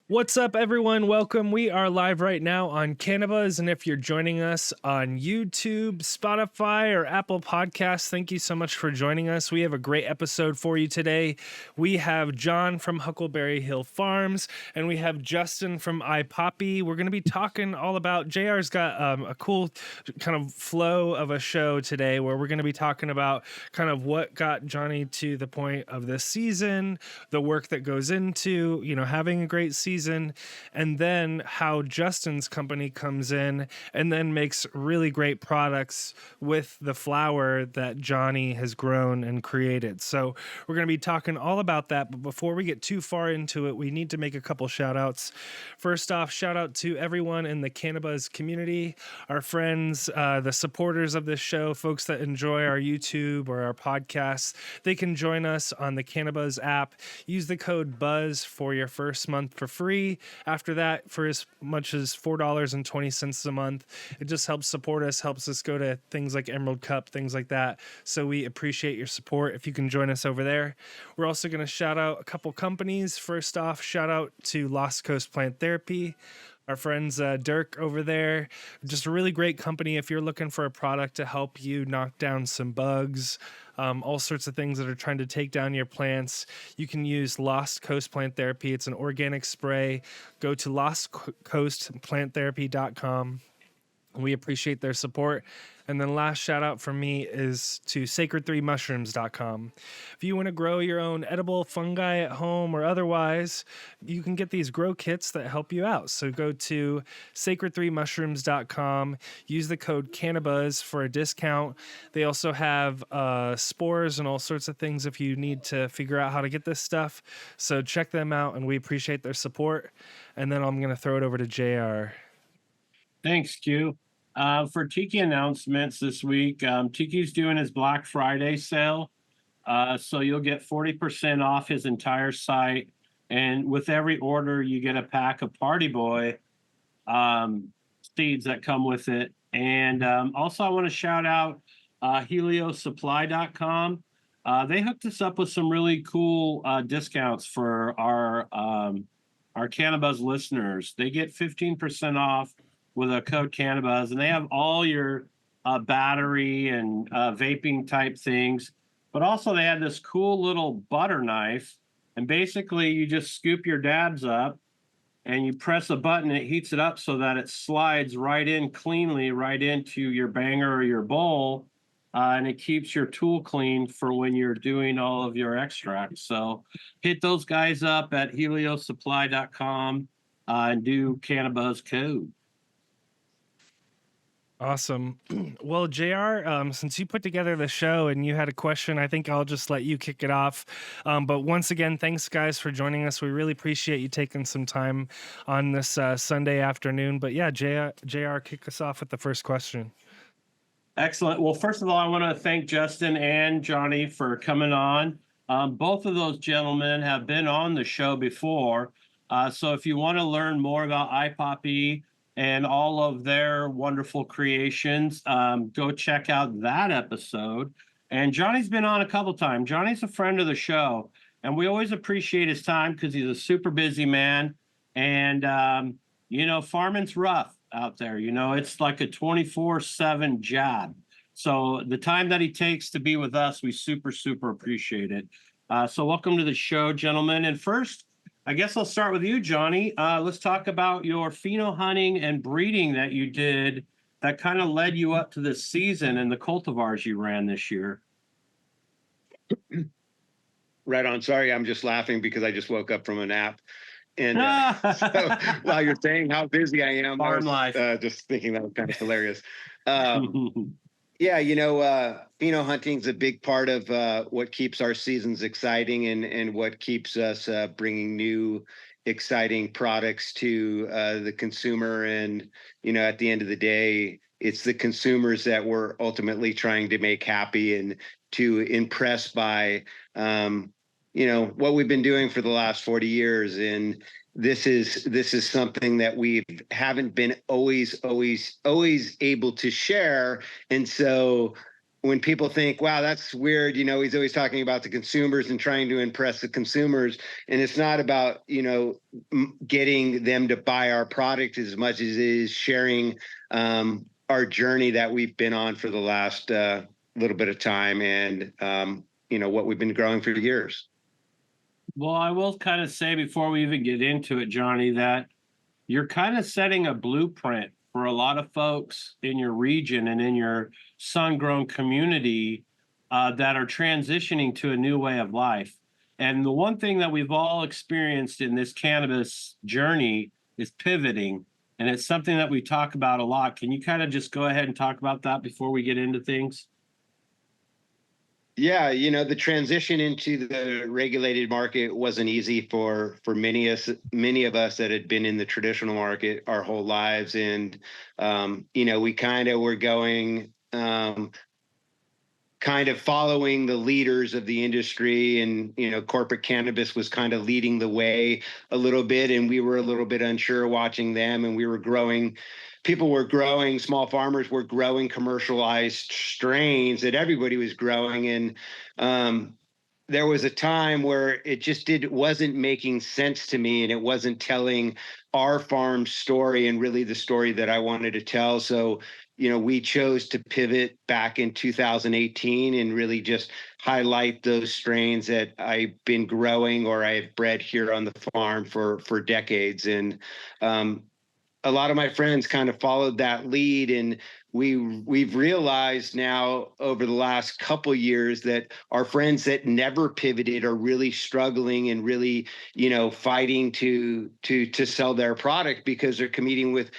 What's up, everyone? Welcome. We are live right now on Cannabis, and if you're joining us on YouTube, Spotify, or Apple Podcasts, thank you so much for joining us. We have a great episode for you today. We have John from Huckleberry Hill Farms, and we have Justin from AyPapi. We're going to be talking all about, JR's got a cool kind of flow of a show today where we're going to be talking about kind of what got Johnny to the point of this season, the work that goes into, having a great season, and then how Justin's company comes in and then makes really great products with the flower that Johnny has grown and created. So we're going to be talking all about that. But before we get too far into it, we need to make a couple shout outs. First off, shout out to everyone in the Cannabis community, our friends, the supporters of this show, folks that enjoy our YouTube or our podcasts. They can join us on the Cannabis app. Use the code BUZZ for your first month for free. After that, for as much as $4.20 a month, it just helps support us, helps us go to things like Emerald Cup, things like that. So we appreciate your support if you can join us over there. We're also going to shout out a couple companies. First off, shout out to Lost Coast Plant Therapy. Our friends Dirk over there, just a really great company if you're looking for a product to help you knock down some bugs, all sorts of things that are trying to take down your plants. You can use Lost Coast Plant Therapy. It's an organic spray. Go to lostcoastplanttherapy.com. We appreciate their support. And then last shout out from me is to SacredThreeMushrooms.com. If you want to grow your own edible fungi at home or otherwise, you can get these grow kits that help you out. So go to SacredThreeMushrooms.com, use the code CANNABUZZ for a discount. They also have spores and all sorts of things if you need to figure out how to get this stuff. So check them out, and we appreciate their support. And then I'm going to throw it over to JR. Thanks, Q. For Tiki announcements this week, Tiki's doing his Black Friday sale. So you'll get 40% off his entire site. And with every order, you get a pack of Party Boy seeds that come with it. And also, I want to shout out HelioSupply.com. They hooked us up with some really cool discounts for our Cannabis listeners. They get 15% off with a code Cannabis, and they have all your battery and vaping type things. But also they have this cool little butter knife, and basically you just scoop your dabs up and you press a button, it heats it up so that it slides right in cleanly right into your banger or your bowl, and it keeps your tool clean for when you're doing all of your extracts. So hit those guys up at HelioSupply.com and do Cannabis code. Awesome. Well, JR, since you put together the show and you had a question, I think I'll just let you kick it off. But once again, thanks, guys, for joining us. We really appreciate you taking some time on this Sunday afternoon. But yeah, JR, kick us off with the first question. Excellent. Well, first of all, I want to thank Justin and Johnny for coming on. Both of those gentlemen have been on the show before. So if you want to learn more about AyPapi and all of their wonderful creations, go check out that episode. And Johnny's been on a couple times. Johnny's a friend of the show, and we always appreciate his time because he's a super busy man. And, farming's rough out there. It's like a 24/7 job. So the time that he takes to be with us, we super, super appreciate it. So welcome to the show, gentlemen. And first, I guess I'll start with you, Johnny. Let's talk about your pheno hunting and breeding that you did that kind of led you up to this season and the cultivars you ran this year. Right on. Sorry, I'm just laughing because I just woke up from a nap. And so while you're saying how busy I am, Farm life. Just thinking that was kind of hilarious. Yeah, pheno hunting is a big part of what keeps our seasons exciting and what keeps us bringing new, exciting products to the consumer. And, at the end of the day, it's the consumers that we're ultimately trying to make happy and to impress by, what we've been doing for the last 40 years. And this is something that we haven't been always able to share. And so when people think, wow, that's weird, he's always talking about the consumers and trying to impress the consumers. And it's not about, getting them to buy our product as much as it is sharing our journey that we've been on for the last little bit of time, and, what we've been growing for years. Well, I will kind of say before we even get into it, Johnny, that you're kind of setting a blueprint for a lot of folks in your region and in your sun-grown community that are transitioning to a new way of life. And the one thing that we've all experienced in this cannabis journey is pivoting. And it's something that we talk about a lot. Can you kind of just go ahead and talk about that before we get into things? Yeah, the transition into the regulated market wasn't easy for many of us that had been in the traditional market our whole lives, and we kind of were going kind of following the leaders of the industry, and corporate cannabis was kind of leading the way a little bit, and we were a little bit unsure watching them, and we were growing. People were growing, small farmers were growing commercialized strains that everybody was growing. And there was a time where it just wasn't making sense to me, and it wasn't telling our farm story and really the story that I wanted to tell. So, we chose to pivot back in 2018 and really just highlight those strains that I've been growing or I've bred here on the farm for decades. And a lot of my friends kind of followed that lead, and we've realized now over the last couple years that our friends that never pivoted are really struggling and really, fighting to sell their product because they're competing with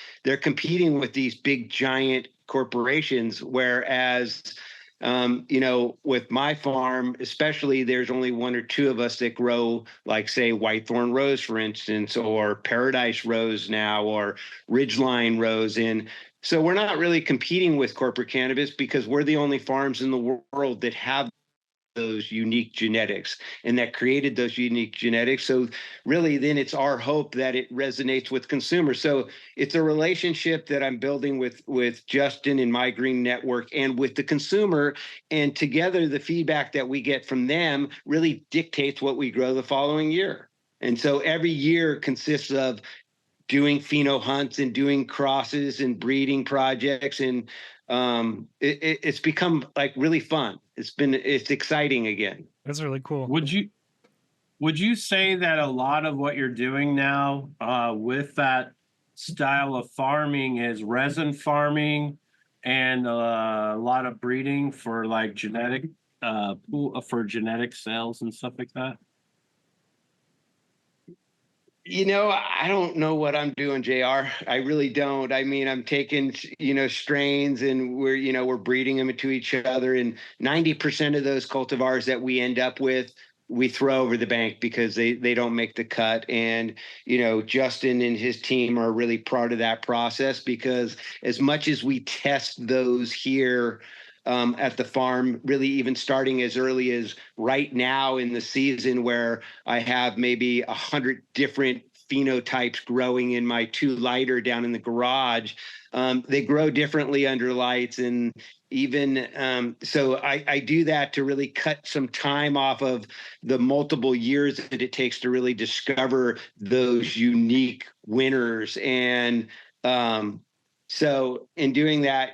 these big giant corporations. Whereas with my farm, especially, there's only one or two of us that grow, like, say, Whitethorn Rose, for instance, or Paradise Rose now, or Ridgeline Rose. And so we're not really competing with corporate cannabis because we're the only farms in the world that have those unique genetics and that created those unique genetics. So really, then it's our hope that it resonates with consumers. So it's a relationship that I'm building with Justin and My Green Network and with the consumer. And together, the feedback that we get from them really dictates what we grow the following year. And so every year consists of doing pheno hunts and doing crosses and breeding projects, and it's become like really fun. It's exciting again. That's really cool. Would you say that a lot of what you're doing now with that style of farming is resin farming and a lot of breeding for like genetic sales and stuff like that? I don't know what I'm doing, JR. I really don't. I mean, I'm taking, strains, and we're breeding them into each other. And 90% of those cultivars that we end up with, we throw over the bank because they don't make the cut. And, Justin and his team are really part of that process, because as much as we test those here at the farm, really even starting as early as right now in the season, where I have maybe 100 different phenotypes growing in my 2 lighter down in the garage. They grow differently under lights. And even so I do that to really cut some time off of the multiple years that it takes to really discover those unique winners. And so in doing that,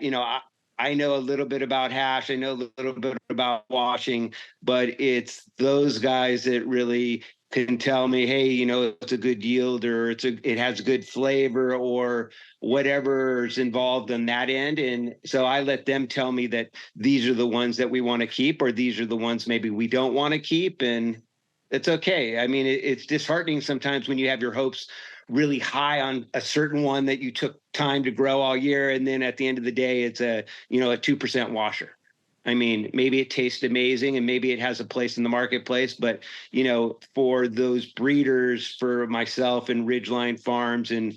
I know a little bit about hash. I know a little bit about washing, but it's those guys that really can tell me, hey, it's a good yield, or it has good flavor, or whatever's involved on that end. And so I let them tell me that these are the ones that we want to keep, or these are the ones maybe we don't want to keep. And it's okay. I mean, it's disheartening sometimes when you have your hopes really high on a certain one that you took time to grow all year, and then at the end of the day, it's a 2% washer. I mean, maybe it tastes amazing and maybe it has a place in the marketplace, but for those breeders, for myself and Ridgeline Farms and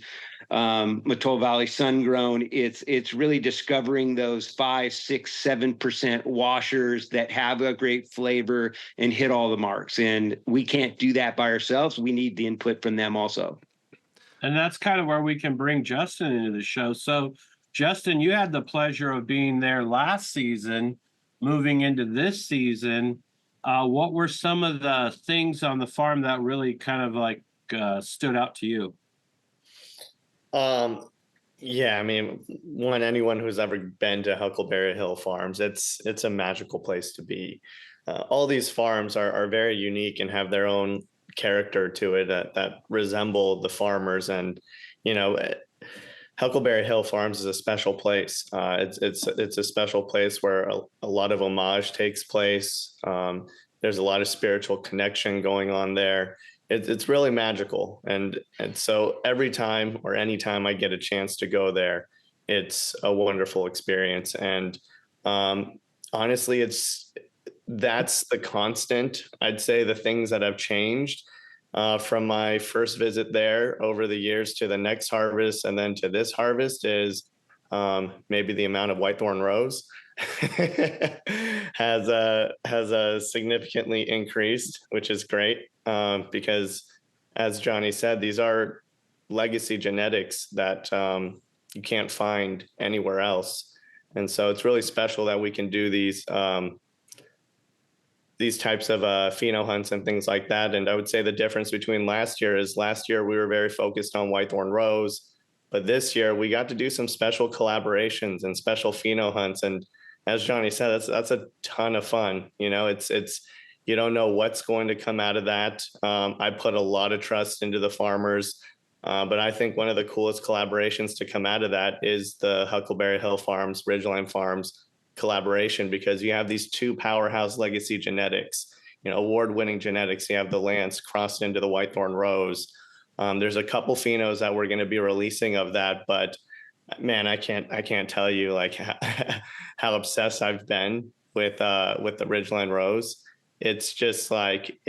Mattole Valley Sungrown, it's really discovering those 5, 6, 7% washers that have a great flavor and hit all the marks. And we can't do that by ourselves. We need the input from them also. And that's kind of where we can bring Justin into the show. So, Justin, you had the pleasure of being there last season. moving into this season, what were some of the things on the farm that really kind of like stood out to you? Yeah, I mean, anyone who's ever been to Huckleberry Hill Farms, it's a magical place to be. All these farms are very unique and have their own character to it that resemble the farmers. And you know, Huckleberry Hill Farms is a special place. It's a special place where a lot of homage takes place. There's a lot of spiritual connection going on there. It's really magical, and so every time or anytime I get a chance to go there, it's a wonderful experience. And honestly, that's the constant. I'd say the things that have changed from my first visit there over the years to the next harvest and then to this harvest is maybe the amount of whitethorn rose has significantly increased, which is great because, as Johnny said, these are legacy genetics that you can't find anywhere else, and so it's really special that we can do these types of pheno hunts and things like that. And I would say the difference between last year we were very focused on whitethorn rose, but this year we got to do some special collaborations and special pheno hunts. And as Johnny said, that's a ton of fun. You know, it's you don't know what's going to come out of that. I put a lot of trust into the farmers, but I think one of the coolest collaborations to come out of that is the Huckleberry Hill Farms, Ridgeline Farms collaboration, because you have these two powerhouse legacy genetics, you know, award-winning genetics. You have the Lance crossed into the whitethorn rose. There's a couple phenos that we're going to be releasing of that, but man, I can't tell you like how obsessed I've been with the Ridgeline Rose. It's just like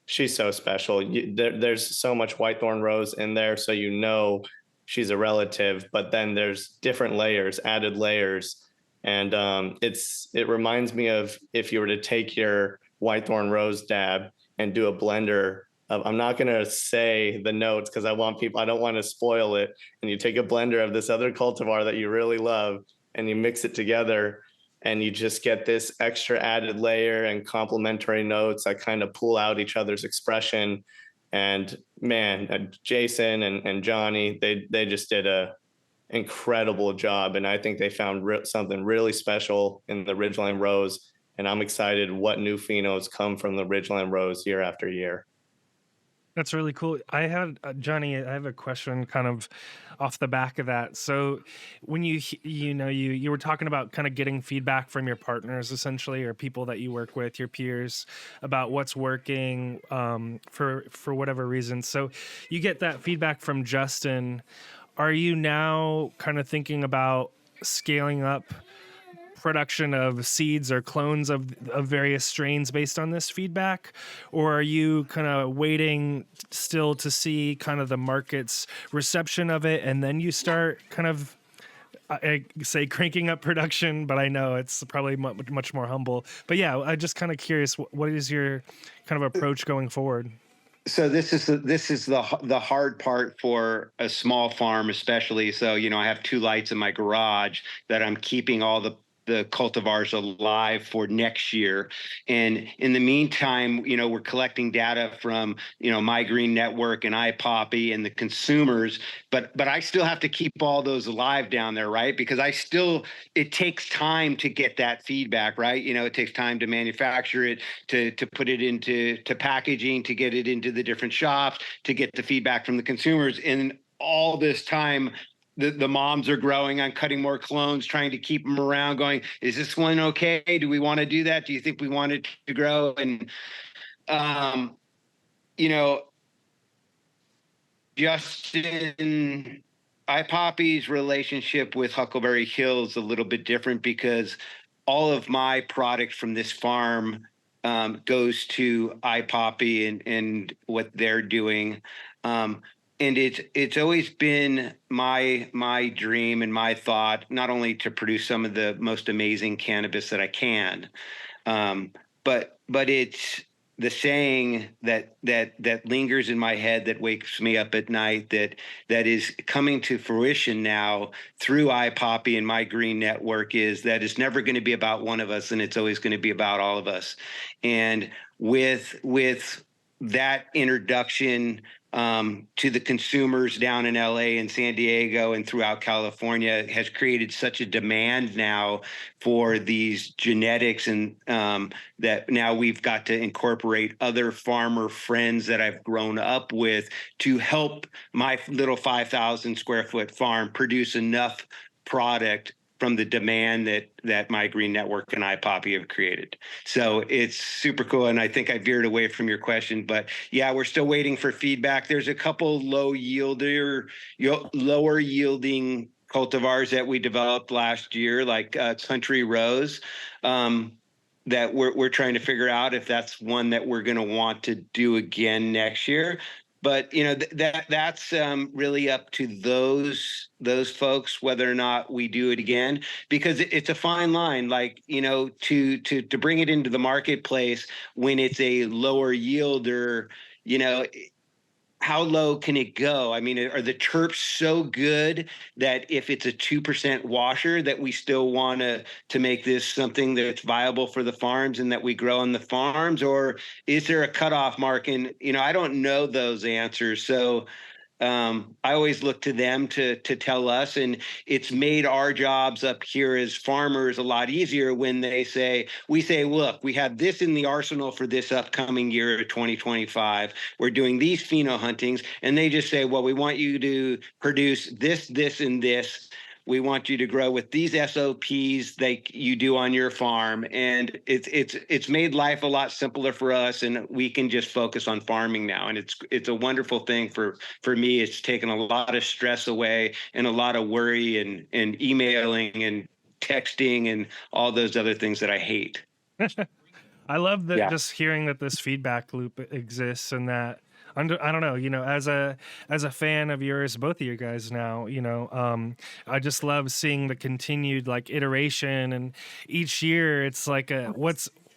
she's so special. There's so much whitethorn rose in there, so you know she's a relative, but then there's different layers, added layers. And it reminds me of if you were to take your whitethorn rose dab and do a blender of, I'm not going to say the notes because I don't want to spoil it. And you take a blender of this other cultivar that you really love and you mix it together and you just get this extra added layer and complementary notes that kind of pull out each other's expression. And man, Jason and Johnny, they just did a incredible job, and I think they found something really special in the Ridgeline Rose, and I'm excited what new phenos come from the Ridgeline Rose year after year. That's really cool. I had Johnny, I have a question kind of off the back of that. So when you were talking about kind of getting feedback from your partners essentially, or people that you work with, your peers, about what's working for whatever reason. So you get that feedback from Justin. Are you now kind of thinking about scaling up production of seeds or clones of various strains based on this feedback? Or are you kind of waiting still to see kind of the market's reception of it, and then you start kind of, I say cranking up production, but I know it's probably much more humble. But yeah, I'm just kind of curious, what is your kind of approach going forward? So this is the hard part for a small farm, especially. So, you know, I have 2 lights in my garage that I'm keeping all the cultivars alive for next year. And in the meantime, you know, we're collecting data from, you know, My Green Network and AyPapi and the consumers, but I still have to keep all those alive down there, right? Because it takes time to get that feedback, right? You know, it takes time to manufacture it, to put it into packaging, to get it into the different shops, to get the feedback from the consumers. And all this time, the moms are growing on cutting more clones, trying to keep them around, going, is this one okay? Do we want to do that? Do you think we want it to grow? And, you know, Justin, AyPapi's relationship with Huckleberry Hill is a little bit different because all of my product from this farm goes to AyPapi and what they're doing. And it's always been my dream and my thought, not only to produce some of the most amazing cannabis that I can, but it's the saying that lingers in my head, that wakes me up at night, that is coming to fruition now through AyPapi and my green network, is that it's never going to be about one of us, and it's always going to be about all of us. And with that introduction to the consumers down in LA and San Diego and throughout California, has created such a demand now for these genetics, and that now we've got to incorporate other farmer friends that I've grown up with to help my little 5,000 square foot farm produce enough product from the demand that my green network and AyPapi have created. So it's super cool. And I think I veered away from your question, but yeah, we're still waiting for feedback. There's a couple lower yielding cultivars that we developed last year, like Country Rose, that we're trying to figure out if that's one that we're going to want to do again next year. But that's really up to those folks whether or not we do it again, because it's a fine line. Like, to bring it into the marketplace when it's a lower yielder, how low can it go? I mean, are the terps so good that if it's a 2% washer, that we still want to make this something that's viable for the farms and that we grow on the farms? Or is there a cutoff mark? And, I don't know those answers. So I always look to them to tell us, and it's made our jobs up here as farmers a lot easier when we say, look, we have this in the arsenal for this upcoming year of 2025. We're doing these pheno huntings, and they just say, well, we want you to produce this, and this. We want you to grow with these SOPs like you do on your farm. And it's made life a lot simpler for us, and we can just focus on farming now. And it's a wonderful thing for me. It's taken a lot of stress away and a lot of worry and emailing and texting and all those other things that I hate. I love that. Yeah. Just hearing that this feedback loop exists, and that I don't know, as a fan of yours, both of you guys now, I just love seeing the continued iteration, and each year it's like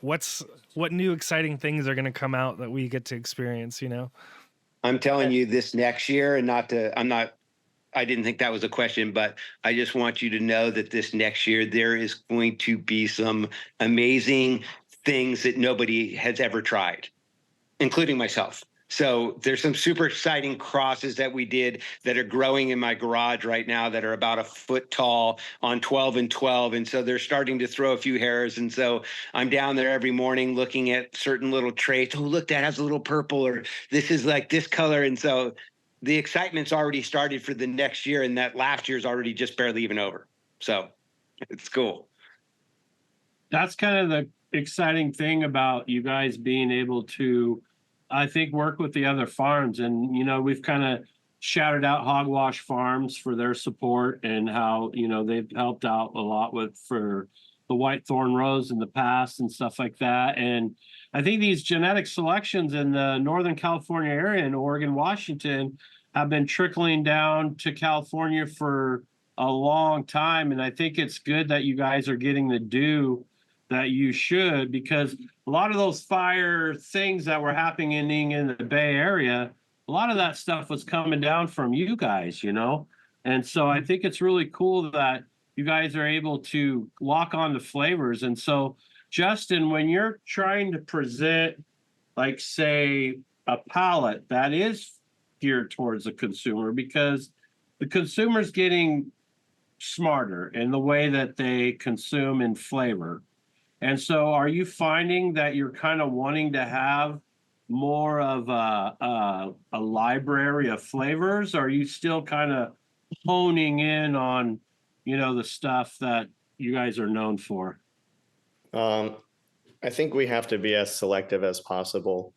what new exciting things are going to come out that we get to experience, I'm telling you, this next year, and I didn't think that was a question, but I just want you to know that this next year there is going to be some amazing things that nobody has ever tried, including myself. So there's some super exciting crosses that we did that are growing in my garage right now that are about a foot tall on 12 and 12. And so they're starting to throw a few hairs. And so I'm down there every morning looking at certain little traits. Oh, look, that has a little purple, or this is like this color. And so the excitement's already started for the next year, and that last year's already just barely even over. So it's cool. That's kind of the exciting thing about you guys being able to, I think, work with the other farms. And, we've kind of shouted out Hogwash Farms for their support and how, they've helped out a lot for the white thorn rose in the past and stuff like that. And I think these genetic selections in the Northern California area in Oregon, Washington have been trickling down to California for a long time. And I think it's good that you guys are getting the due that you should, because a lot of those fire things that were happening in the Bay Area, a lot of that stuff was coming down from you guys, And so I think it's really cool that you guys are able to lock on to flavors. And so, Justin, when you're trying to present, say, a palette that is geared towards the consumer, because the consumer's getting smarter in the way that they consume in flavor. And so are you finding that you're kind of wanting to have more of a library of flavors? Or are you still kind of honing in on, the stuff that you guys are known for? I think we have to be as selective as possible,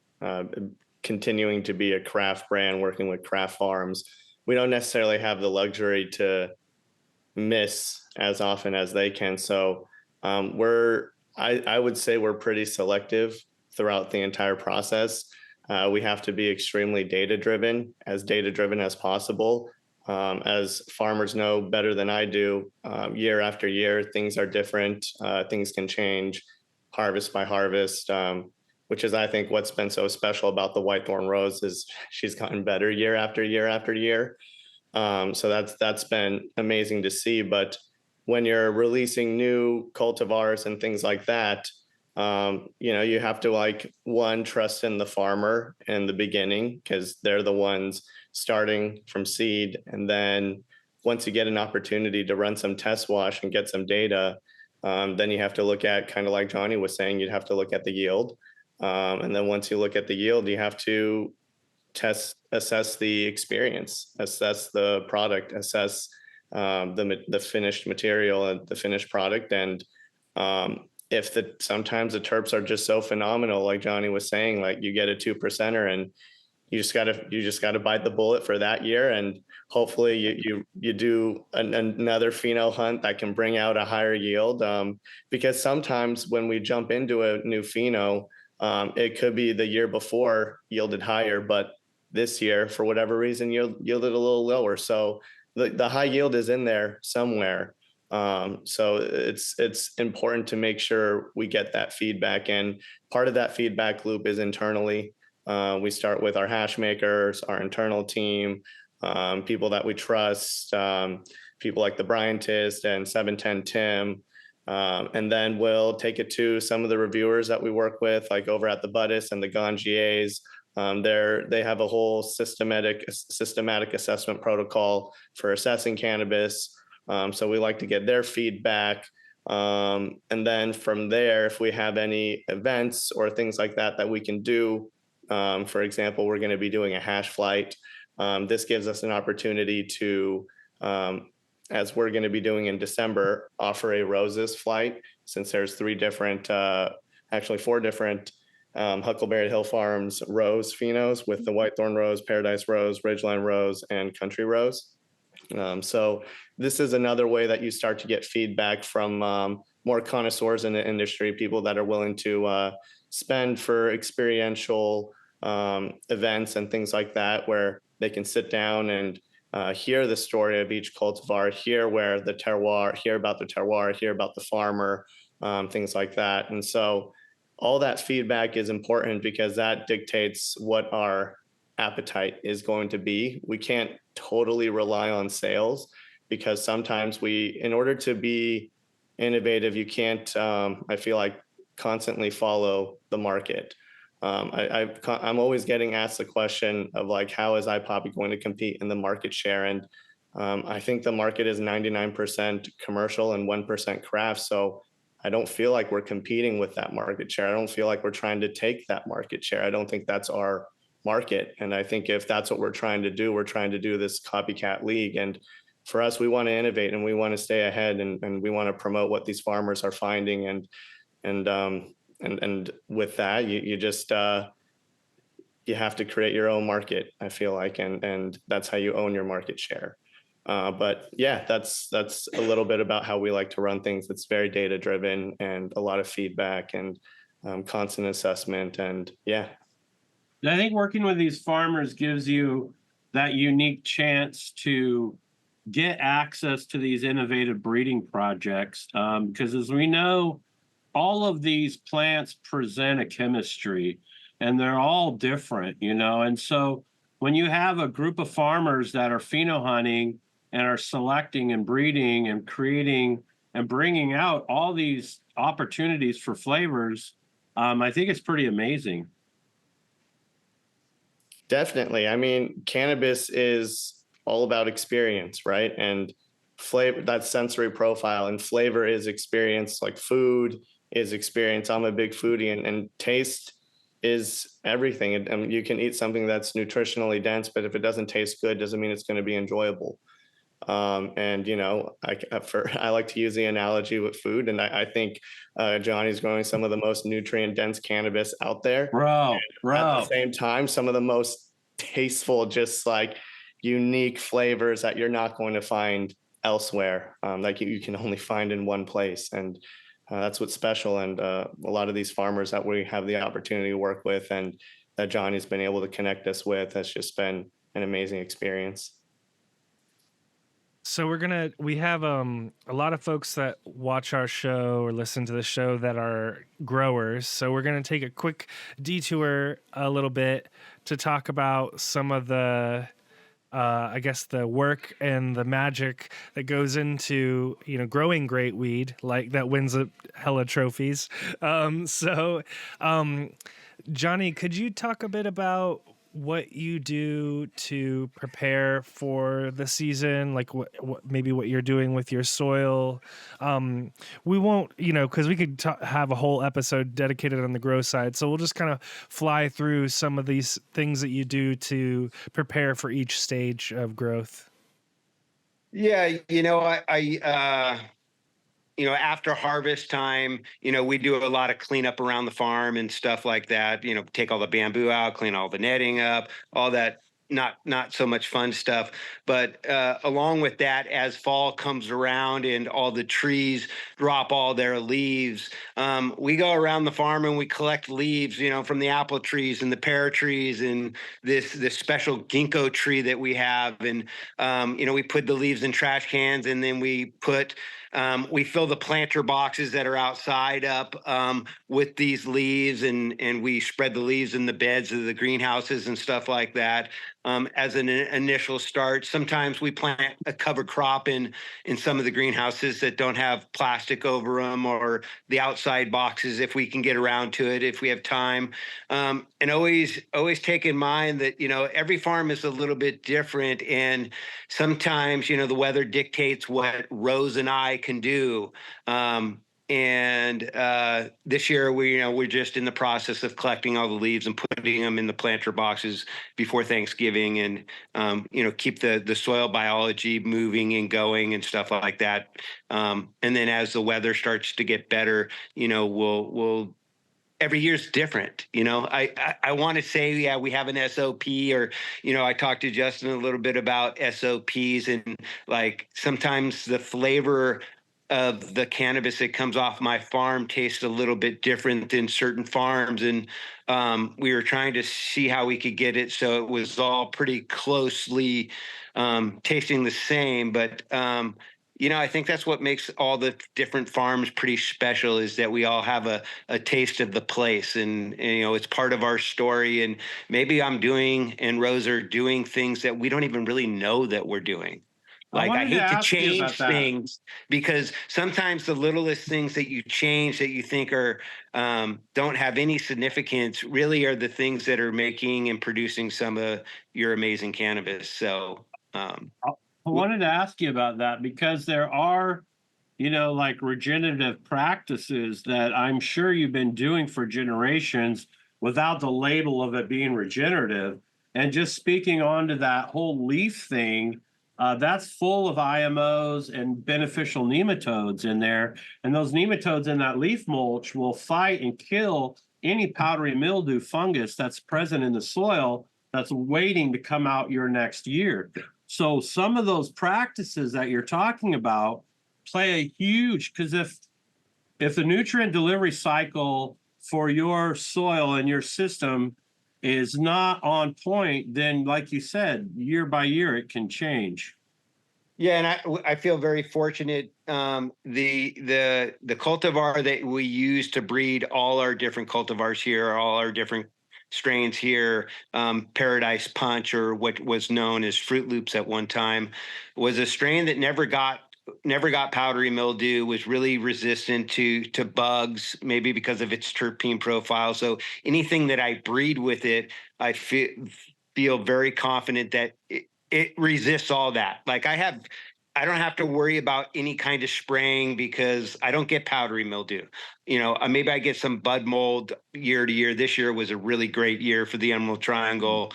continuing to be a craft brand, working with craft farms. We don't necessarily have the luxury to miss as often as they can. So I would say we're pretty selective throughout the entire process. We have to be extremely data-driven as possible. As farmers know better than I do, year after year, things are different. Things can change harvest by harvest. which is, I think, what's been so special about the Whitethorn Rose is she's gotten better year after year after year. So that's been amazing to see. But when you're releasing new cultivars and things like that, you have to, like, one, trust in the farmer in the beginning, because they're the ones starting from seed. And then once you get an opportunity to run some test wash and get some data, then you have to look at, kind of like Johnny was saying, you'd have to look at the yield. And then once you look at the yield, you have to assess the experience, assess the product, assess the finished material and the finished product. And if sometimes the terps are just so phenomenal, like Johnny was saying, like you get a 2%er and you just gotta bite the bullet for that year, and hopefully you do another pheno hunt that can bring out a higher yield. Because sometimes when we jump into a new pheno, it could be the year before yielded higher, but this year, for whatever reason, yielded a little lower. So the high yield is in there somewhere. So it's important to make sure we get that feedback. And part of that feedback loop is internally. We start with our hash makers, our internal team, people that we trust, people like the Bryantist and 710 Tim. And then we'll take it to some of the reviewers that we work with, like over at the Buddhist and the Ganjiers. They have a whole systematic assessment protocol for assessing cannabis. So we like to get their feedback. And then from there, if we have any events or things like that we can do, for example, we're going to be doing a hash flight. This gives us an opportunity to, as we're going to be doing in December, offer a roses flight, since there's four different Huckleberry Hill Farms rose phenos, with the Whitethorn Rose, Paradise Rose, Ridgeline Rose, and Country Rose. So this is another way that you start to get feedback from more connoisseurs in the industry, people that are willing to spend for experiential events and things like that, where they can sit down and hear the story of each cultivar, hear about the terroir, hear about the farmer, things like that. And so all that feedback is important, because that dictates what our appetite is going to be. We can't totally rely on sales, because sometimes in order to be innovative, you can't, I feel like, constantly follow the market. I'm always getting asked the question of, like, how is AyPapi going to compete in the market share? And I think the market is 99% commercial and 1% craft. So I don't feel like we're competing with that market share. I don't feel like we're trying to take that market share. I don't think that's our market. And I think if that's what we're trying to do, we're trying to do this copycat league. And for us, we want to innovate and we want to stay ahead, and we want to promote what these farmers are finding. And with that, you just you have to create your own market, I feel like, and that's how you own your market share. But yeah, that's a little bit about how we like to run things. It's very data driven and a lot of feedback and constant assessment. And yeah. I think working with these farmers gives you that unique chance to get access to these innovative breeding projects. Because as we know, all of these plants present a chemistry and they're all different, and so when you have a group of farmers that are pheno hunting and are selecting and breeding and creating and bringing out all these opportunities for flavors, I think it's pretty amazing. Definitely. I mean, cannabis is all about experience, right? And flavor, that sensory profile, and flavor is experience. Like food is experience. I'm a big foodie, and taste is everything. And you can eat something that's nutritionally dense, but if it doesn't taste good, doesn't mean it's going to be enjoyable. And I like to use the analogy with food, and I think Johnny's growing some of the most nutrient dense cannabis out there. Bro. At the same time, some of the most tasteful, just like unique flavors that you're not going to find elsewhere, like you can only find in one place. And that's what's special. And a lot of these farmers that we have the opportunity to work with and that Johnny's been able to connect us with has just been an amazing experience. So we have a lot of folks that watch our show or listen to the show that are growers. So we're gonna take a quick detour a little bit to talk about some of the I guess the work and the magic that goes into growing great weed like that wins a hella trophies. Johnny, could you talk a bit about what you do to prepare for the season, like what maybe what you're doing with your soil? We won't, because we could have a whole episode dedicated on the grow side, so we'll just kind of fly through some of these things that you do to prepare for each stage of growth. Yeah, after harvest time, we do a lot of cleanup around the farm and stuff like that. Take all the bamboo out, clean all the netting up, all that not so much fun stuff. But along with that, as fall comes around and all the trees drop all their leaves, we go around the farm and we collect leaves, from the apple trees and the pear trees and this special ginkgo tree that we have. And we put the leaves in trash cans, and then we fill the planter boxes that are outside up with these leaves, and we spread the leaves in the beds of the greenhouses and stuff like that as an initial start. Sometimes we plant a cover crop in some of the greenhouses that don't have plastic over them, or the outside boxes if we can get around to it, if we have time. And always take in mind that every farm is a little bit different, and sometimes the weather dictates what Rose and I can do. And this year we're just in the process of collecting all the leaves and putting them in the planter boxes before Thanksgiving, and keep the soil biology moving and going and stuff like that. And then as the weather starts to get better, we'll every year's different. I want to say, yeah, we have an SOP, or, I talked to Justin a little bit about SOPs, and like sometimes the flavor of the cannabis that comes off my farm tastes a little bit different than certain farms. And we were trying to see how we could get it so it was all pretty closely tasting the same. But I think that's what makes all the different farms pretty special, is that we all have a taste of the place, and it's part of our story. And maybe I'm doing and Rose are doing things that we don't even really know that we're doing. Like, I hate to change things, because sometimes the littlest things that you change that you think are don't have any significance really are the things that are making and producing some of your amazing cannabis. So I wanted to ask you about that, because there are, like regenerative practices that I'm sure you've been doing for generations without the label of it being regenerative. And just speaking on to that whole leaf thing, that's full of IMOs and beneficial nematodes in there. And those nematodes in that leaf mulch will fight and kill any powdery mildew fungus that's present in the soil that's waiting to come out your next year. So some of those practices that you're talking about play a huge, because if the nutrient delivery cycle for your soil and your system is not on point, then like you said, year by year, it can change. Yeah, and I feel very fortunate. The cultivar that we use to breed all our different cultivars here, all our different strains here, Paradise Punch, or what was known as Fruit Loops at one time, was a strain that never got powdery mildew, was really resistant to bugs, maybe because of its terpene profile. So anything that I breed with it, I feel very confident that it resists all that. Like I don't have to worry about any kind of spraying, because I don't get powdery mildew. Maybe I get some bud mold year to year. This year was a really great year for the Emerald Triangle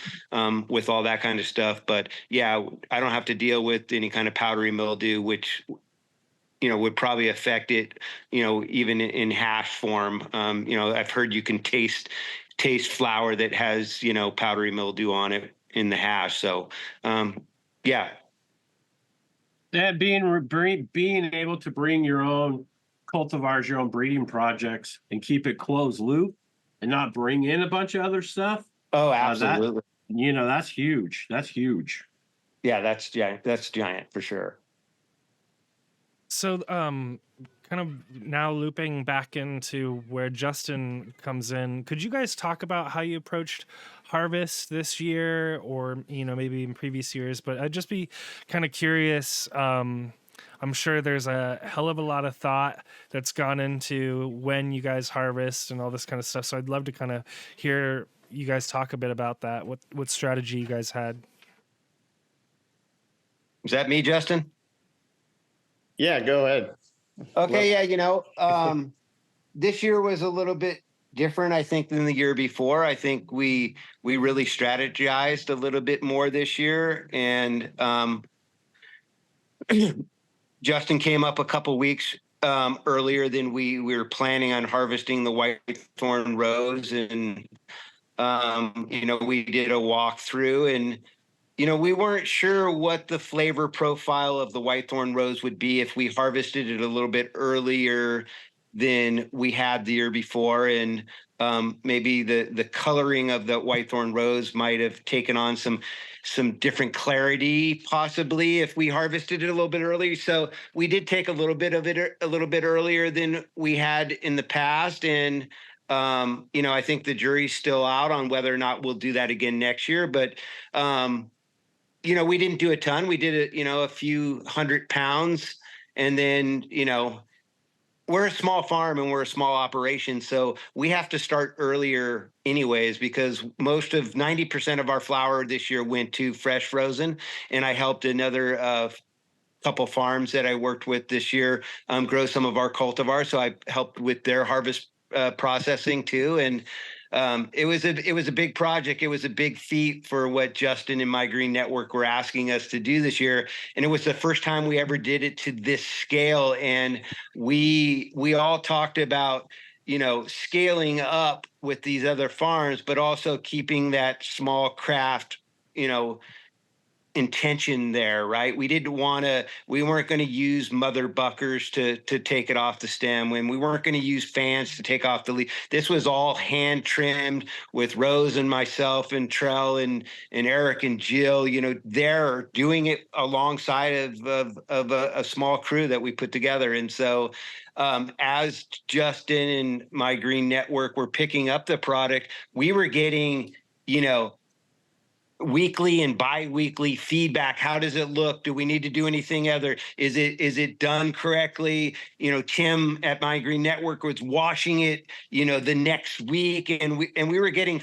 with all that kind of stuff. But yeah, I don't have to deal with any kind of powdery mildew, which would probably affect it, even in hash form. I've heard you can taste flour that has, powdery mildew on it in the hash. So, yeah. And being able to bring your own cultivars, your own breeding projects, and keep it closed loop and not bring in a bunch of other stuff. Oh, absolutely. That's huge. That's huge. Yeah, that's giant. That's giant for sure. So, kind of now looping back into where Justin comes in, could you guys talk about how you approached harvest this year, or maybe in previous years? But I'd just be kind of curious. I'm sure there's a hell of a lot of thought that's gone into when you guys harvest and all this kind of stuff. So I'd love to kind of hear you guys talk a bit about that. What strategy you guys had? Is that me, Justin? Yeah, go ahead. Okay, yeah, this year was a little bit different, I think, than the year before. I think we really strategized a little bit more this year, and Justin came up a couple weeks earlier than we were planning on harvesting the whitethorn rose, and we did a walkthrough, and we weren't sure what the flavor profile of the whitethorn rose would be if we harvested it a little bit earlier than we had the year before. And maybe the coloring of the whitethorn rose might have taken on some different clarity, possibly, if we harvested it a little bit early. So we did take a little bit of it a little bit earlier than we had in the past. And I think the jury's still out on whether or not we'll do that again next year. But we didn't do a ton. We did a few 100 pounds, and then, we're a small farm and we're a small operation. So we have to start earlier anyways, because 90% of our flour this year went to fresh frozen. And I helped another couple farms that I worked with this year grow some of our cultivars. So I helped with their harvest processing too. And it was a big project. It was a big feat for what Justin and My Green Network were asking us to do this year. And it was the first time we ever did it to this scale. And we all talked about, scaling up with these other farms, but also keeping that small craft, intention there, right? We weren't going to use mother buckers to take it off the stem, when we weren't going to use fans to take off the leaf. This was all hand trimmed with Rose and myself and Trell and Eric and Jill. They're doing it alongside of a small crew that we put together. And so as Justin and My Green Network were picking up the product, we were getting, weekly and bi-weekly feedback. How does it look? Do we need to do anything other? Is it done correctly? Tim at My Green Network was washing it, the next week, and we were getting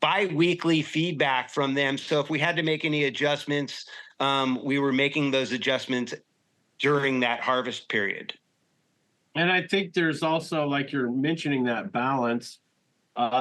bi-weekly feedback from them. So if we had to make any adjustments, we were making those adjustments during that harvest period. And I think there's also, like you're mentioning, that balance.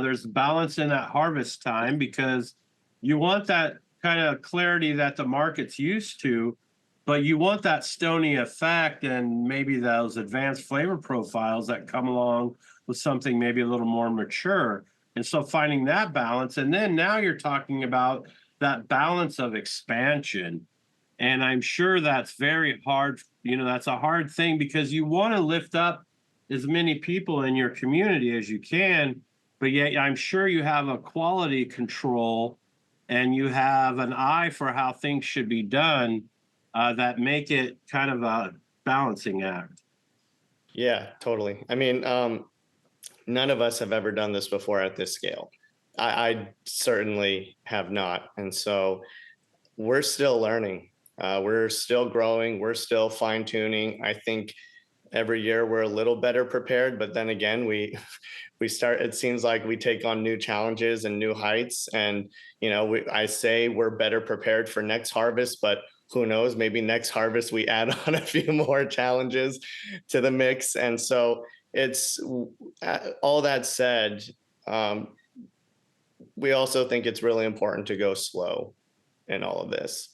There's balance in that harvest time, because you want that kind of clarity that the market's used to, but you want that stony effect and maybe those advanced flavor profiles that come along with something maybe a little more mature. And so finding that balance, and then now you're talking about that balance of expansion. And I'm sure that's very hard. That's a hard thing, because you want to lift up as many people in your community as you can. But yet I'm sure you have a quality control and you have an eye for how things should be done that make it kind of a balancing act. Yeah, totally. I mean, none of us have ever done this before at this scale. I certainly have not. And so we're still learning. We're still growing. We're still fine tuning. I think every year we're a little better prepared, but then again, it seems like we take on new challenges and new heights. And, I say we're better prepared for next harvest, but who knows, maybe next harvest we add on a few more challenges to the mix. And so it's all that said, we also think it's really important to go slow in all of this.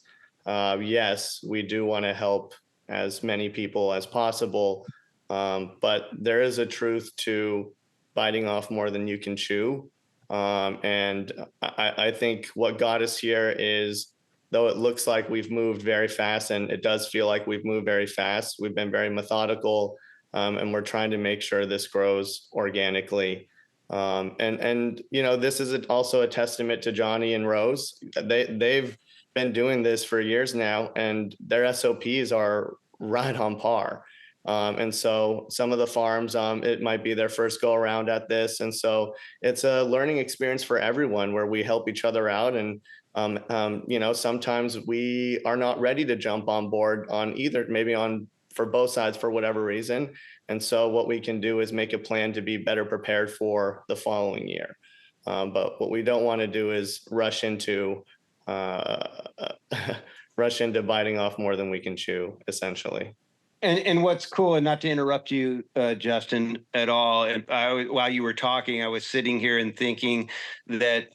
Yes, we do want to help as many people as possible, but there is a truth to biting off more than you can chew. And I think what got us here is, though it looks like we've moved very fast, and it does feel like we've moved very fast, we've been very methodical, and we're trying to make sure this grows organically. And this is also a testament to Johnny and Rose. They've been doing this for years now, and their SOPs are right on par. And so some of the farms, it might be their first go around at this. And so it's a learning experience for everyone where we help each other out. And, sometimes we are not ready to jump on board on either, maybe on for both sides for whatever reason. And so what we can do is make a plan to be better prepared for the following year. But what we don't want to do is rush into biting off more than we can chew, essentially. And what's cool, and not to interrupt you, Justin, at all, and while you were talking, I was sitting here and thinking that,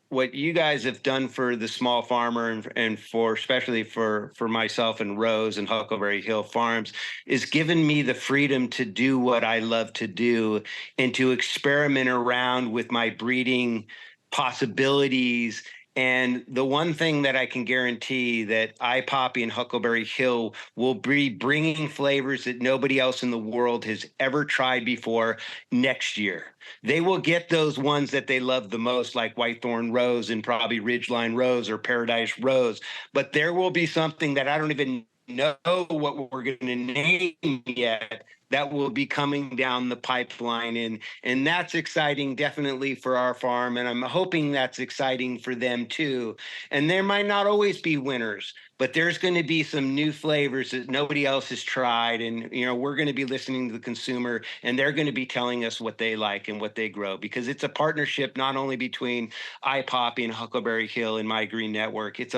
what you guys have done for the small farmer and for especially for myself and Rose and Huckleberry Hill Farms is given me the freedom to do what I love to do and to experiment around with my breeding possibilities. And the one thing that I can guarantee that AyPapi and Huckleberry Hill will be bringing flavors that nobody else in the world has ever tried before next year. They will get those ones that they love the most, like Whitethorn Rose and probably Ridgeline Rose or Paradise Rose. But there will be something that I don't even know what we're going to name yet that will be coming down the pipeline. And that's exciting, definitely for our farm. And I'm hoping that's exciting for them too. And there might not always be winners, but there's going to be some new flavors that nobody else has tried. And, we're going to be listening to the consumer and they're going to be telling us what they like and what they grow, because it's a partnership, not only between AyPapi and Huckleberry Hill and My Green Network. It's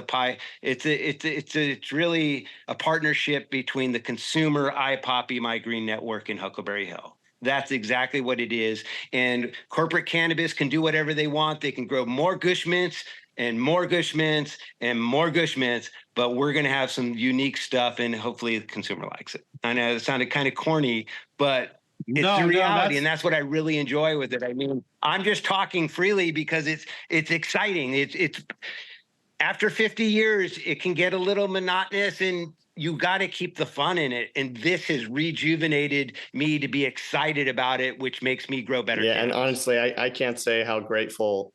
really a partnership between the consumer, AyPapi, My Green Network, and Huckleberry Hill. That's exactly what it is. And corporate cannabis can do whatever they want. They can grow more Gush Mints and more Gush Mints and more Gush Mints, but we're going to have some unique stuff, and hopefully the consumer likes it. I know it sounded kind of corny, but it's the reality, and that's what I really enjoy with it. I mean, I'm just talking freely because it's exciting. It's after 50 years, it can get a little monotonous, and you got to keep the fun in it. And this has rejuvenated me to be excited about it, which makes me grow better. Yeah, cannabis. And honestly, I can't say how grateful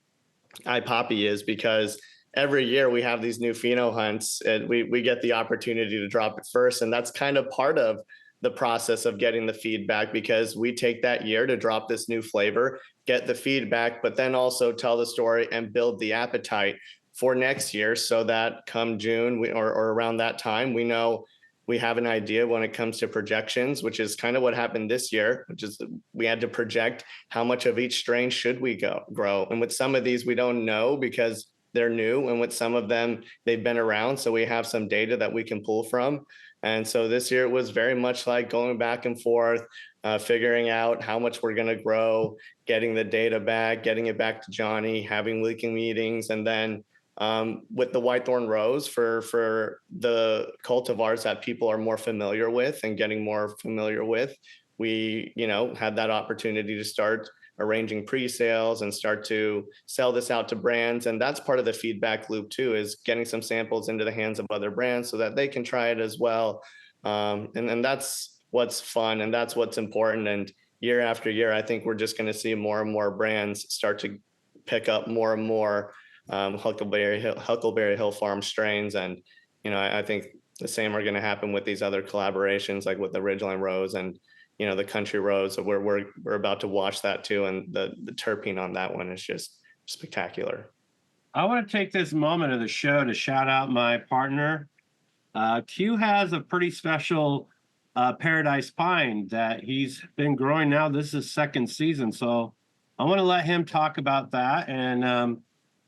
AyPapi is, because every year we have these new pheno hunts and we get the opportunity to drop it first. And that's kind of part of the process of getting the feedback, because we take that year to drop this new flavor, get the feedback, but then also tell the story and build the appetite for next year, so that come June or around that time, we know we have an idea when it comes to projections, which is kind of what happened this year, which is we had to project how much of each strain should we grow. And with some of these, we don't know because they're new. And with some of them, they've been around. So we have some data that we can pull from. And so this year it was very much like going back and forth, figuring out how much we're going to grow, getting the data back, getting it back to Johnny, having leaking meetings, and then with the Whitethorn Rose for the cultivars that people are more familiar with and getting more familiar with, we, had that opportunity to start arranging pre-sales and start to sell this out to brands. And that's part of the feedback loop too, is getting some samples into the hands of other brands so that they can try it as well. And that's what's fun and that's what's important. And year after year, I think we're just going to see more and more brands start to pick up more and more Huckleberry Hill Farm strains. And, I think the same are going to happen with these other collaborations, like with the Ridgeline Rose and, the Country Rose. So we're about to watch that too. And the terpene on that one is just spectacular. I want to take this moment of the show to shout out my partner. Q has a pretty special Paradise Pine that he's been growing now. This is his second season. So I want to let him talk about that and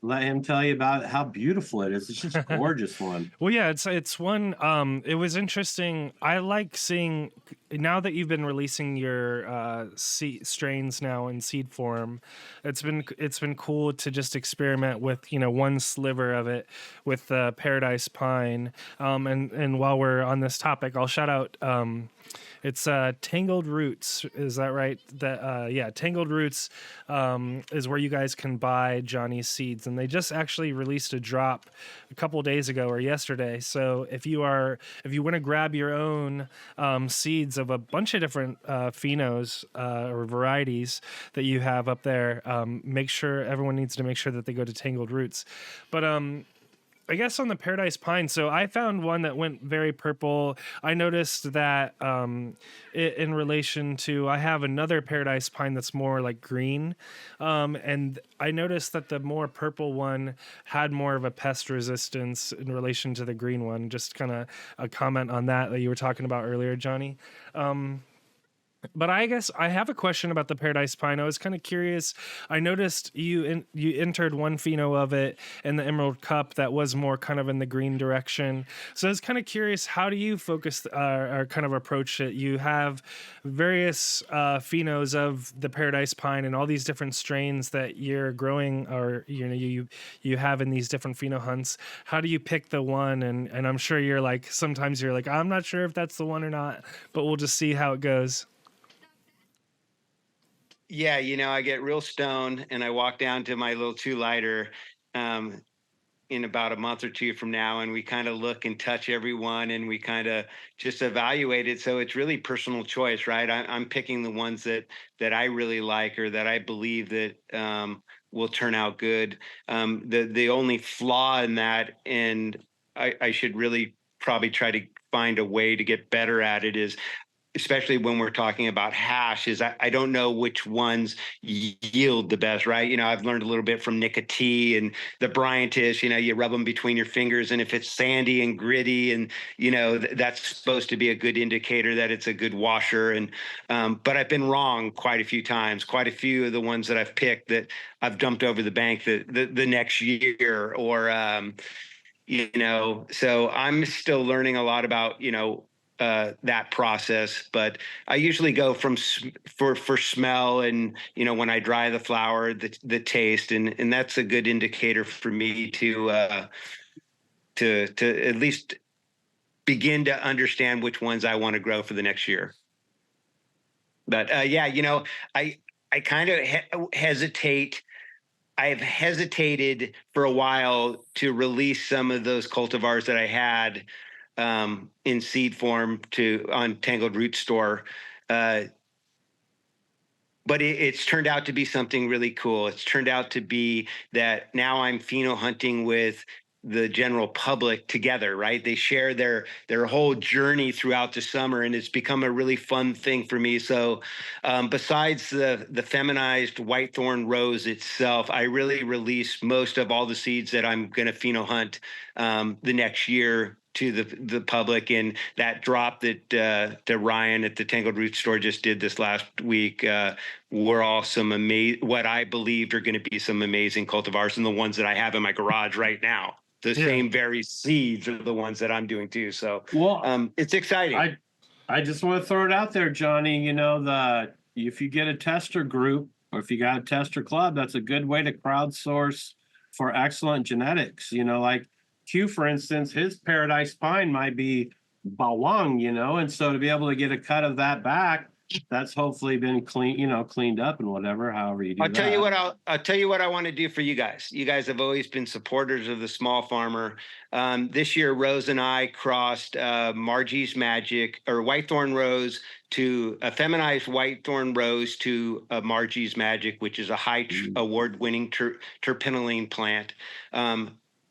let him tell you about how beautiful it is. It's just a gorgeous one. Well, yeah, it's one. It was interesting. I like seeing, now that you've been releasing your seed strains now in seed form, it's been cool to just experiment with one sliver of it with Paradise Pine. And while we're on this topic, I'll shout out. It's Tangled Roots, is that right? Tangled Roots is where you guys can buy Johnny's seeds, and they just actually released a drop a couple of days ago or yesterday. So if you want to grab your own seeds of a bunch of different phenos or varieties that you have up there, everyone needs to make sure that they go to Tangled Roots. But I guess on the Paradise Pine, so I found one that went very purple. I noticed that in relation to, I have another Paradise Pine that's more like green. And I noticed that the more purple one had more of a pest resistance in relation to the green one. Just kind of a comment on that you were talking about earlier, Johnny. But I guess I have a question about the Paradise Pine. I was kind of curious. I noticed you entered one pheno of it in the Emerald Cup that was more kind of in the green direction. So I was kind of curious, how do you focus or kind of approach it? You have various phenos of the Paradise Pine and all these different strains that you're growing, or you have in these different pheno hunts. How do you pick the one? And I'm sure you're like, sometimes you're like, I'm not sure if that's the one or not, but we'll just see how it goes. Yeah, I get real stoned and I walk down to my little 2-lighter in about a month or two from now, and we kind of look and touch everyone and we kind of just evaluate it. So it's really personal choice, right? I'm picking the ones that I really like or that I believe that will turn out good. The only flaw in that, and I should really probably try to find a way to get better at it, is especially when we're talking about hash, is I don't know which ones yield the best, right? I've learned a little bit from Nicotee and the Bryantess, you rub them between your fingers, and if it's sandy and gritty, and, that's supposed to be a good indicator that it's a good washer. And, but I've been wrong quite a few times. Quite a few of the ones that I've picked that I've dumped over the bank the next year, or, so I'm still learning a lot about, that process, but I usually go for smell and, when I dry the flower, the taste, and that's a good indicator for me to at least begin to understand which ones I want to grow for the next year. But I kind of hesitate. I've hesitated for a while to release some of those cultivars that I had in seed form on Tangled Root Store. But it's turned out to be something really cool. It's turned out to be that now I'm pheno hunting with the general public together, right? They share their whole journey throughout the summer, and it's become a really fun thing for me. So besides the feminized whitethorn rose itself, I really release most of all the seeds that I'm going to pheno hunt the next year to the public. And that drop that Ryan at the Tangled Root Store just did this last week were all some what I believed are going to be some amazing cultivars, and the ones that I have in my garage right now. The same very seeds are the ones that I'm doing too. So it's exciting. I just want to throw it out there, Johnny. If you get a tester group or if you got a tester club, that's a good way to crowdsource for excellent genetics. Like Q, for instance, his Paradise Pine might be Bawang, and so to be able to get a cut of that back, that's hopefully been cleaned up and whatever, however you do that. I'll tell you what I want to do for you guys. You guys have always been supporters of the small farmer. This year, Rose and I crossed Margie's Magic, or Whitethorn Rose, to a feminized Whitethorn Rose to Margie's Magic, which is a high award-winning terpinolene plant.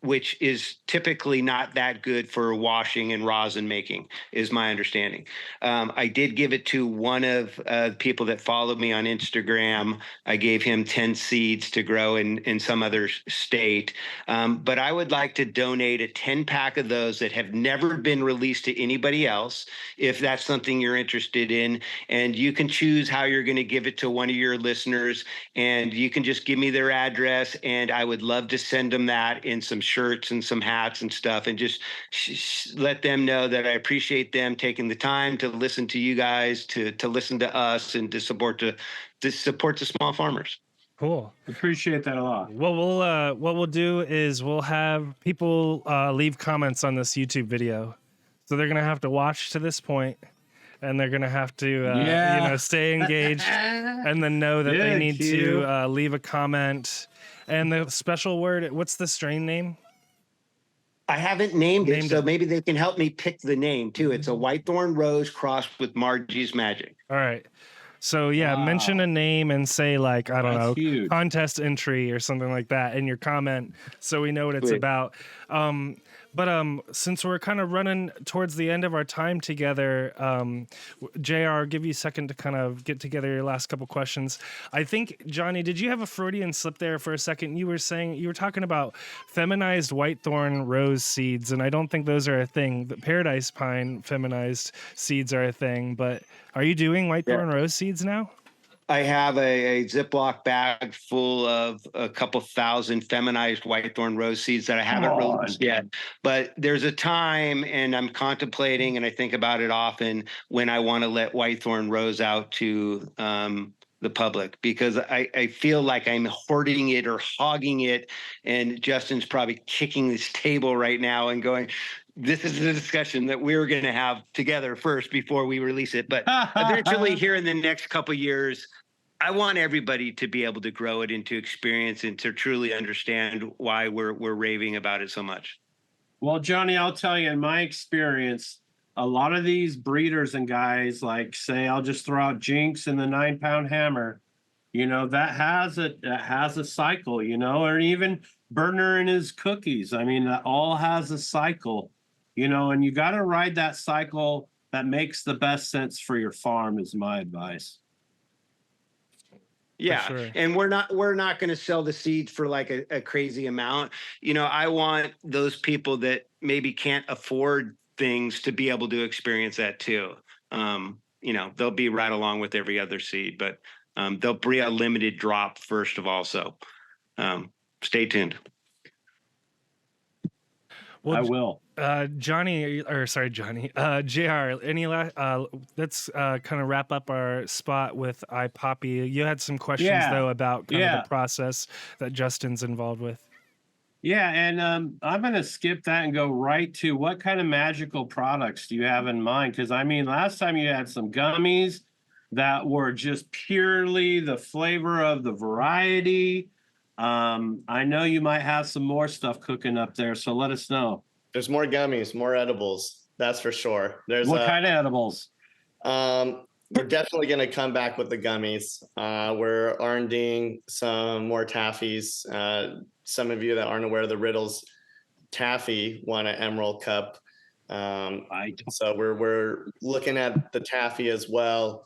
Which is typically not that good for washing and rosin making, is my understanding. I did give it to one of people that followed me on Instagram. I gave him 10 seeds to grow in some other state. But I would like to donate a 10-pack of those that have never been released to anybody else, if that's something you're interested in. And you can choose how you're going to give it to one of your listeners. And you can just give me their address, and I would love to send them that in some shirts and some hats and stuff, and just let them know that I appreciate them taking the time to listen to you guys, to listen to us, and to support the small farmers. Cool. Appreciate that a lot. What we'll do is we'll have people leave comments on this YouTube video, so they're gonna have to watch to this point, and they're gonna have to stay engaged, and then know that they need to leave a comment. And the special word, what's the strain name? I haven't named it, so maybe they can help me pick the name too. It's a Whitethorn Rose crossed with Margie's Magic. All right. So yeah, mention a name and say like, I don't That's know, huge. contest entry or something like that in your comment, so we know what it's Sweet. about. But since we're kind of running towards the end of our time together, JR, give you a second to kind of get together your last couple questions. I think, Johnny, did you have a Freudian slip there for a second? You were talking about feminized whitethorn rose seeds, and I don't think those are a thing. The paradise pine feminized seeds are a thing, but are you doing whitethorn rose seeds now? I have a Ziploc bag full of a couple thousand feminized whitethorn rose seeds that I haven't released yet. But there's a time, and I'm contemplating, and I think about it often, when I want to let whitethorn rose out to the public, because I feel like I'm hoarding it or hogging it. And Justin's probably kicking this table right now and going, this is the discussion that we're going to have together first before we release it. But eventually here in the next couple of years, I want everybody to be able to grow it into experience and to truly understand why we're raving about it so much. Well, Johnny, I'll tell you, in my experience, a lot of these breeders and guys, like, say, I'll just throw out Jinx and the 9-pound hammer, you know, that has a cycle, you know, or even Burner and his cookies. I mean, that all has a cycle, you know, and you got to ride that cycle that makes the best sense for your farm, is my advice. Yeah. Sure. And we're not going to sell the seeds for like a crazy amount. You know, I want those people that maybe can't afford things to be able to experience that too. You know, they'll be right along with every other seed, but they'll be a limited drop first of all. So stay tuned. Well, I will. Johnny, JR, any let's kind of wrap up our spot with AyPapi. You had some questions though about kind of the process that Justin's involved with. Yeah, and I'm going to skip that and go right to what kind of magical products do you have in mind? Because, I mean, last time you had some gummies that were just purely the flavor of the variety. I know you might have some more stuff cooking up there, so let us know. There's more gummies, more edibles. That's for sure. There's what kind of edibles? We're definitely going to come back with the gummies. We're R&Ding some more taffies. Some of you that aren't aware of the riddles, taffy won an Emerald Cup. So we're looking at the taffy as well.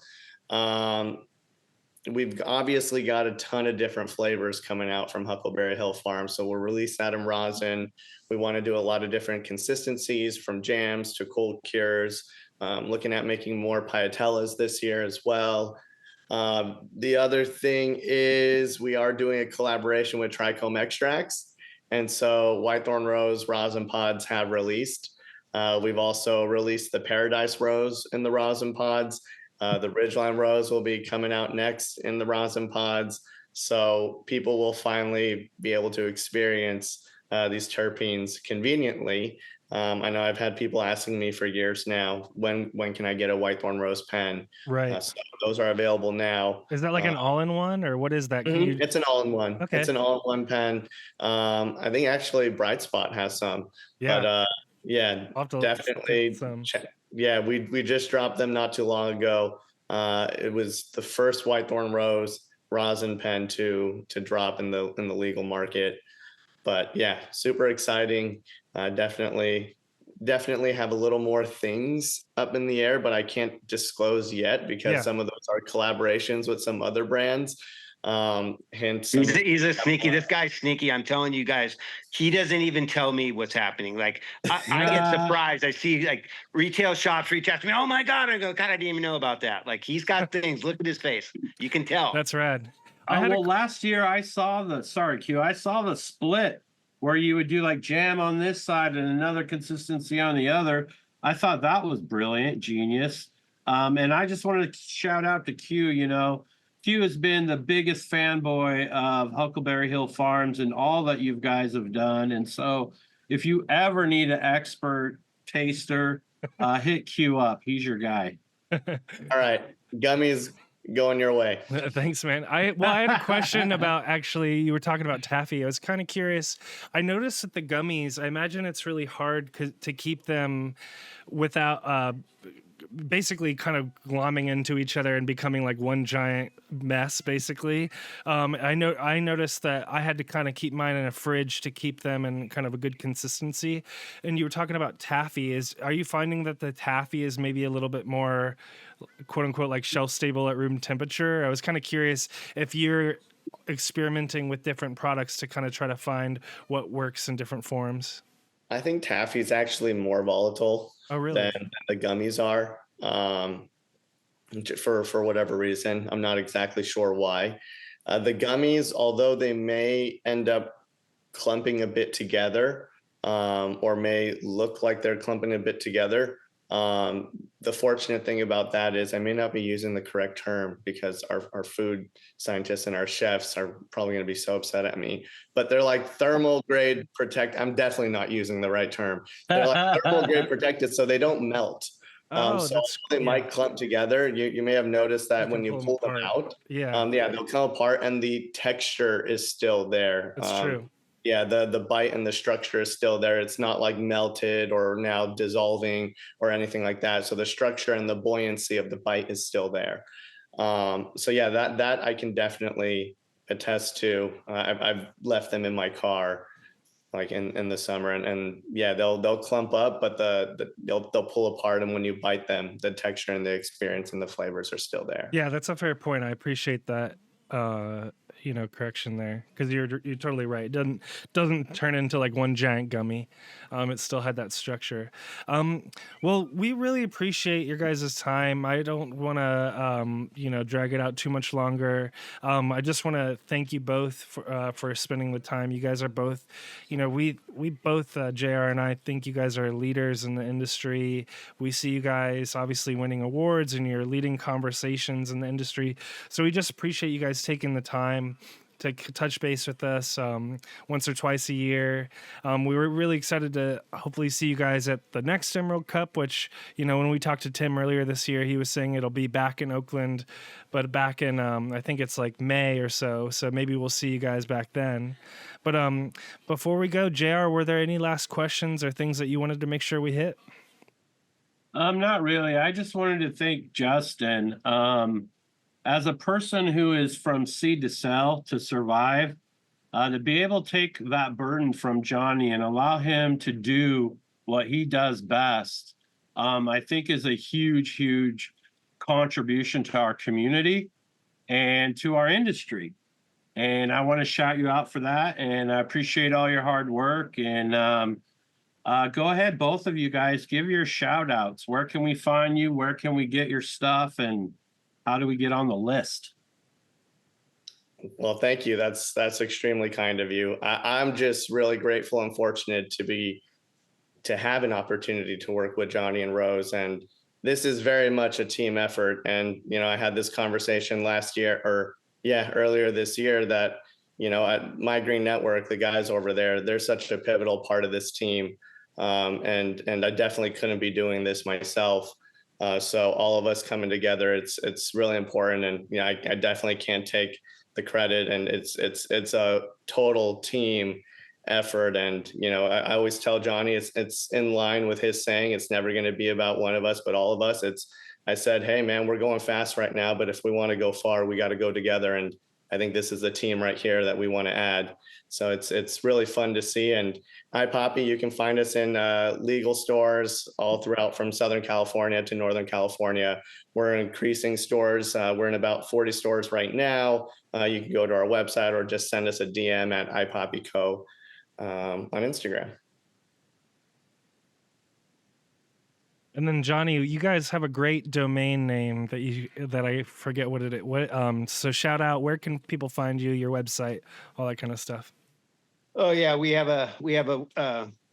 We've obviously got a ton of different flavors coming out from Huckleberry Hill Farm. So we'll release that in rosin. We want to do a lot of different consistencies, from jams to cold cures. Looking at making more piatellas this year as well. The other thing is we are doing a collaboration with Trichome Extracts. And so Whitethorn Rose rosin pods have released. We've also released the Paradise Rose in the rosin pods. The Ridgeline Rose will be coming out next in the rosin pods. So people will finally be able to experience these terpenes conveniently. I know I've had people asking me for years now, when can I get a Whitethorn Rose pen? Right. So those are available now. Is that like an all-in-one, or what is that? It's an all-in-one. Okay. It's an all-in-one pen. I think actually Bright Spot has some. Yeah. But yeah, definitely. Yeah, we just dropped them not too long ago. It was the first Whitethorn Rose rosin pen to drop in the legal market. But yeah, super exciting. Definitely have a little more things up in the air, but I can't disclose yet because some of those are collaborations with some other brands. Hence, he's a sneaky. This guy's sneaky. I'm telling you guys, he doesn't even tell me what's happening. Like I get surprised. I see like retail shops reach out to me. Oh my God. I go, God, I didn't even know about that. Like he's got things. Look at his face. You can tell. That's rad. Last year I saw the split where you would do like jam on this side and another consistency on the other. I thought that was brilliant, genius. And I just wanted to shout out to Q. You know, Q has been the biggest fanboy of Huckleberry Hill Farms and all that you guys have done. And so if you ever need an expert taster, hit Q up. He's your guy. All right. Gummies going your way. Thanks, man. I had a question about, actually, you were talking about taffy. I was kind of curious. I noticed that the gummies, I imagine it's really hard to keep them without basically kind of glomming into each other and becoming like one giant mess, basically. I noticed that I had to kind of keep mine in a fridge to keep them in kind of a good consistency. And you were talking about taffy. Are you finding that the taffy is maybe a little bit more, quote unquote, like shelf stable at room temperature? I was kind of curious if you're experimenting with different products to kind of try to find what works in different forms. I think taffy is actually more volatile really? than the gummies are. For whatever reason, I'm not exactly sure why. The gummies, although they may end up clumping a bit together, or may look like they're clumping a bit together, the fortunate thing about that is I may not be using the correct term because our food scientists and our chefs are probably going to be so upset at me, but they're like thermal grade protect. I'm definitely not using the right term. They're like thermal grade protected, so they don't melt. So they might clump together. You may have noticed that when you pull them out, they'll come apart and the texture is still there. That's true. Yeah, the bite and the structure is still there. It's not like melted or now dissolving or anything like that. So the structure and the buoyancy of the bite is still there. So yeah, that I can definitely attest to. I've left them in my car, like in the summer, and yeah, they'll clump up, but they'll pull apart, and when you bite them, the texture and the experience and the flavors are still there. Yeah, that's a fair point. I appreciate that. Correction there, because you're totally right. It doesn't turn into like one giant gummy. It still had that structure. Well, we really appreciate your guys' time. I don't want to drag it out too much longer. I just want to thank you both for spending the time. You guys are both, we both JR and I think you guys are leaders in the industry. We see you guys obviously winning awards and you're leading conversations in the industry. So we just appreciate you guys taking the time to touch base with us once or twice a year. We were really excited to hopefully see you guys at the next Emerald Cup, which, when we talked to Tim earlier this year, he was saying it'll be back in Oakland, but back in, I think it's like May or so. So maybe we'll see you guys back then. But before we go, JR, were there any last questions or things that you wanted to make sure we hit? Not really. I just wanted to thank Justin. As a person who is from seed to sell to survive, to be able to take that burden from Johnny and allow him to do what he does best, I think is a huge, huge contribution to our community and to our industry. And I want to shout you out for that. And I appreciate all your hard work. And go ahead, both of you guys, give your shout outs. Where can we find you? Where can we get your stuff? And how do we get on the list? Well, thank you. That's extremely kind of you. I'm just really grateful and fortunate to have an opportunity to work with Johnny and Rose. And this is very much a team effort. And, I had this conversation earlier this year that, at My Green Network, the guys over there, they're such a pivotal part of this team. And I definitely couldn't be doing this myself. So all of us coming together, it's really important. And, I definitely can't take the credit, and it's a total team effort. And, I always tell Johnny, it's in line with his saying, it's never going to be about one of us, but all of us. I said, hey man, we're going fast right now, but if we want to go far, we got to go together. And I think this is the team right here that we want to add. So it's really fun to see. And AyPapi, you can find us in legal stores all throughout from Southern California to Northern California. We're increasing stores. We're in about 40 stores right now. You can go to our website or just send us a DM at AyPapiCo on Instagram. And then Johnny, you guys have a great domain name that I forget what it is. So shout out, where can people find you, your website, all that kind of stuff? Oh yeah, we have a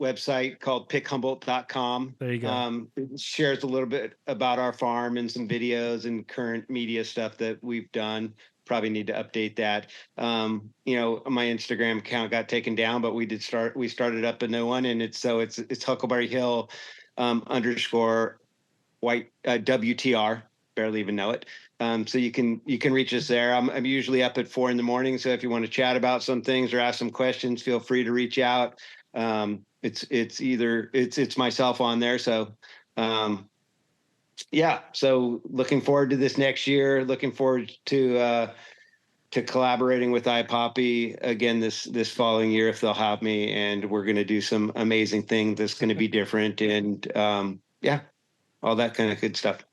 website called pickhumboldt.com. There you go. It shares a little bit about our farm and some videos and current media stuff that we've done. Probably need to update that. My Instagram account got taken down, but we started up a new one, and it's Huckleberry Hill _ white WTR, barely even know it. So you can reach us there. I'm usually up at 4 a.m. So if you want to chat about some things or ask some questions, feel free to reach out. It's myself on there. So yeah, so looking forward to this next year. Looking forward to collaborating with AyPapi again this following year if they'll have me, and we're going to do some amazing things that's going to be different, and yeah, all that kind of good stuff.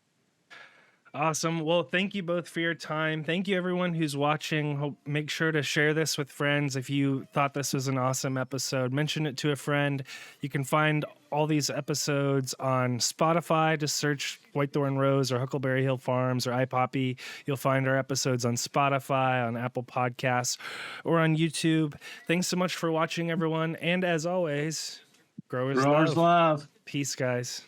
Awesome. Well, thank you both for your time. Thank you, everyone who's watching. Make sure to share this with friends. If you thought this was an awesome episode, mention it to a friend. You can find all these episodes on Spotify. Just search Whitethorn Rose or Huckleberry Hill Farms or AyPapi. You'll find our episodes on Spotify, on Apple Podcasts, or on YouTube. Thanks so much for watching, everyone. And as always, growers Growers love. Peace, guys.